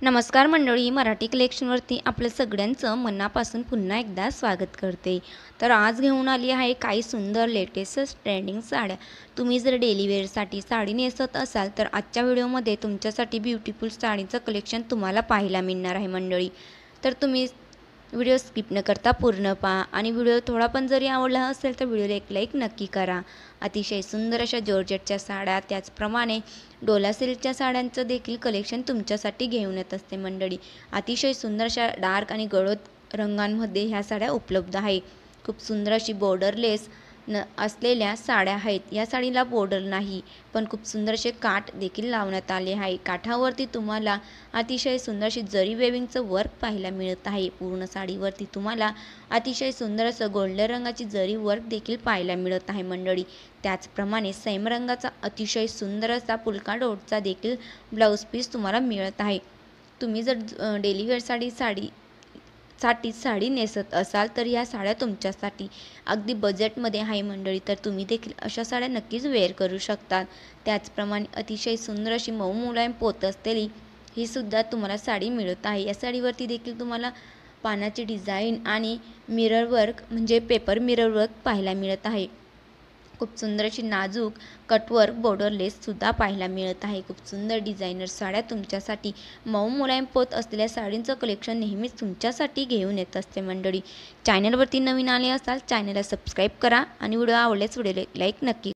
नमस्कार मंडळी, मराठी कलेक्शनवरती आपलं सगळ्यांचं मनापासून पुन्हा एकदा स्वागत करते. तर आज घेऊन आली आहे काही सुंदर लेटेस्ट ट्रेंडिंग साड्या. तुम्ही जर डेली वेअरसाठी साडी नेसत असाल तर आजच्या व्हिडिओमध्ये तुमच्यासाठी ब्युटिफुल साडीचं कलेक्शन तुम्हाला पाहायला मिळणार आहे मंडळी. तर तुम्ही व्हिडिओ स्किप न करता पूर्ण पहा आणि व्हिडिओ थोडा पण जरी आवडला असेल तर व्हिडिओला एक लाईक नक्की करा. अतिशय सुंदर अशा जॉर्जेटच्या साड्या, त्याचप्रमाणे डोला सिल्कच्या साड्यांचं देखील कलेक्शन तुमच्यासाठी घेऊन येत असते मंडळी. अतिशय सुंदर अशा डार्क आणि गडद रंगांमध्ये ह्या साड्या उपलब्ध आहे. खूप सुंदर अशी बॉर्डरलेस असलेल्या साड्या आहेत. या साडीला बॉर्डर नाही, पण खूप सुंदर असे काठ देखील लावण्यात आले आहे. काठावरती तुम्हाला अतिशय सुंदर अशी जरी वेविंगचं वर्क पाहायला मिळत आहे. पूर्ण साडीवरती तुम्हाला अतिशय सुंदर असं गोल्डन रंगाची जरी वर्क देखील पाहायला मिळत आहे मंडळी. त्याचप्रमाणे सेम रंगाचा अतिशय सुंदर असा पुलका डॉटचा देखील ब्लाऊज पीस तुम्हाला मिळत आहे. तुम्ही जर डेली वेअरसाठी साडी नेसत असाल तर या साड्या तुमच्यासाठी अगदी बजेटमध्ये आहे मंडळी. तर तुम्ही देखील अशा साड्या नक्कीच वेअर करू शकतात. त्याचप्रमाणे अतिशय सुंदर अशी मऊ मुलायम पोत असलेली ही सुद्धा तुम्हाला साडी मिळत आहे. या साडीवरती देखील तुम्हाला पानाची डिझाईन आणि मिरर वर्क म्हणजे पेपर मिरर वर्क पाहायला मिळत आहे. खूप सुंदर अशी नाजूक कटवर्क बॉर्डरलेससुद्धा पाहायला मिळत आहे. खूप सुंदर डिझायनर साड्या तुमच्यासाठी मऊ मुलायम पोत असलेल्या साडींचं कलेक्शन नेहमीच तुमच्यासाठी घेऊन येत असते मंडळी. चॅनलवरती नवीन आले असाल चॅनलला सबस्क्राईब करा आणि व्हिडिओ आवडल्यास व्हिडिओला लाईक नक्की